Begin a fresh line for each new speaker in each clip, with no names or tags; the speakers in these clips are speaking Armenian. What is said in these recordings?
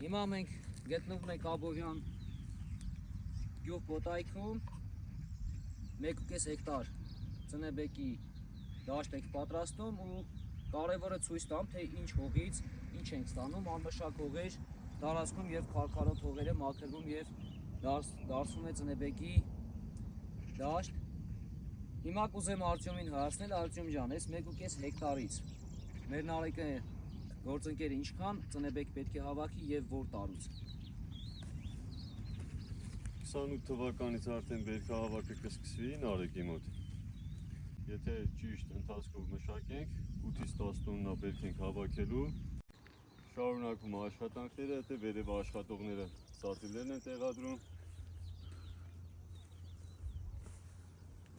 Հիմա մենք գտնվում ենք Աբովյան գյուղ Կոտայքում 1.5 հեկտար ծնեբեկի դաշտ ենք պատրաստում ու կարևորը ցույց տամ, թե ինչ հողից ինչ ենք ստանում, անմշակ հողեր տարածքում եւ քարքարոտ հողերը մաքրվում եւ դարձվում է ծնեբեկի դաշտ։ Հիմա կուզեմ Արտյոմին հարցնել, Արտյոմ ջան, այս 1.5 հեկտարից մեր Նարեկը գործընկերը ինչքան ծնեբեք պետք է հավաքի եւ որ տարուց։
28 թվականից արդեն բերքահավաքը կսկսվի Նարեկի մոտ։ Եթե ճիշտ ընթացքով մշակենք, 8-ից 10 տոննա բերք ենք հավաքելու։ Շարունակում աշխատանքները, թե վերևը աշխատողները սածիլներն են տեղադրում։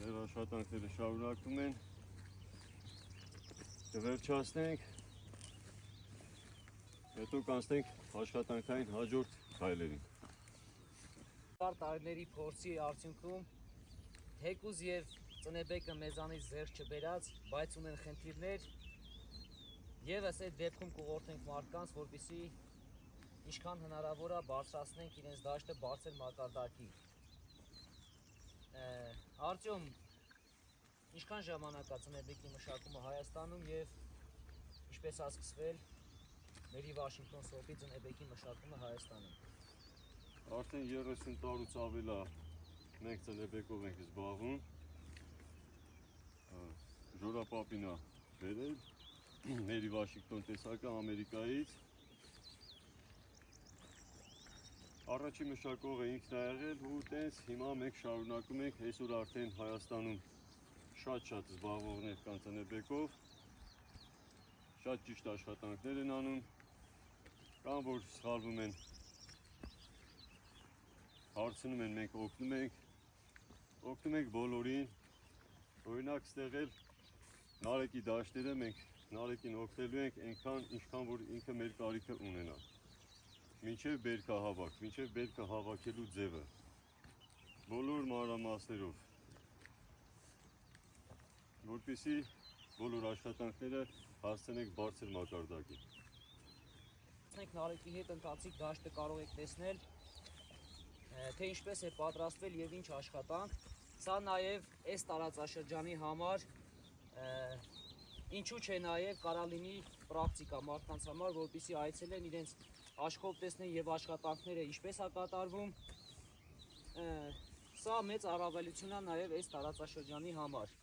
Մեր աշխատանքները շարունակվում են։ Կվերջացնենք, հետո կանցնենք աշխատանքային հաջորդ քայլերին։
Տարիների փորձի արդյունքում թեկուզ եւ ծնեբեկը մեզանից ձեռք չբերած, բայց ունեն խնդիրներ եւ այդ դեպքում կուղղորդենք մարդկանց, որպեսզի ինչքան հնարավոր է բարձրացնենք իրենց դաշտը բարձր մակարդակի։ Արտյոմ, ինչքան ժամանակ է ծնեբեկի մշակումը Հայաստանում եւ ինչպես է սկսվել Մերի Վաշինգտոն սոպի ծնեբեկի մշակումը Հայաստանում։
Արդեն 30 տարուց ավել է մենք ծնեբեկով ենք զբաղվում։ Ժորապապին է բերել Մերի Վաշինգտոն տեսակը Ամերիկայից։ Առաջի մշակողը ինքն է եղել ու տենց հիմա մենք շարունակում ենք, այսօր արդեն Հայաստանում շատ զբաղվողներ կան ծնեբեկով, շատ ճիշտ աշխատանքներ են անում, կան որ սխալվում են, հարցնում են, մենք օգնում ենք բոլորին, օրինակ ստեղ էլ Նարեկի դաշտերը մենք Նարեկին օգնելու ենք այնքան, ինչքան որ ինքը մեր կարիքը ունենա, մինչև բերքահավաք, մինչև բերքը հավաքելու ձևը, բոլոր մանրամասներով, որպեսզի բոլոր աշխատանքները հասցնենք բարձր մակարդակի։
Նարեկի հետ ընթացիկ դաշտը կարող եք տեսնել, թե ինչպես է պատրաստվել եւ ինչ աշխատանք։ Սա նաեւ այս տարածաշրջանի համար ինչու՞ չէ նաեւ կարա լինի պրակտիկա մարդկանց համար, որպեսզի այցելեն իրենց աշխով տեսնեն եւ աշխատանքները ինչպես է կատարվում։ Սա մեծ առավելություն է նաեւ այս տարածաշրջանի համար։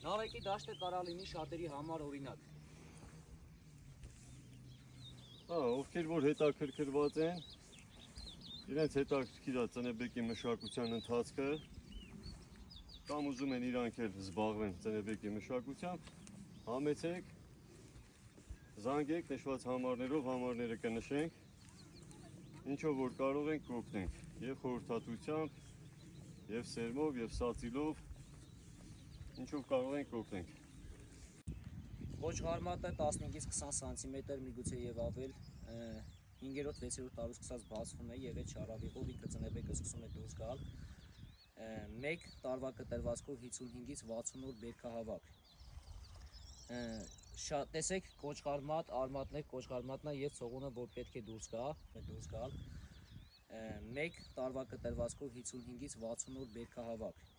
Նարեկի դաշտը կարա լինի շատերի համար օրինակ։
Ովքեր որ հետաքրքրված են, իրենց հետաքրքիր է ծնեբեկի մշակության ընթացքը, կամ ուզում են իրանք էլ զբաղվեն ծնեբեկի մշակությամբ, համեցեք, զանգեք նշված համարներով, համարները կնշենք, ինչով որ կարող ենք կօգնենք, եւ խորհրդատվությամբ, եւ սերմով, եւ սածիլով, ինչով կարող ենք կօգնենք։
Կոճղարմատը 15-ից 20 սանտիմետր միգուցե եւ ավել 5-րդ 6-րդ տարուց սկսած բացվում է եւ այդ շարավիղով ինքը ծնեբեկը սկսում է դուրս գալ։ 1 տարվա կտրվածքով 55-ից 60 օր բերքահավաք։ Տեսեք կոճղարմատ, արմատներ, կոճղարմատնա եւ ցողունը որ պետք է դուրս գալ։ 1 տարվա կտրվածքով 55-ից 60 օր բերքահավաք։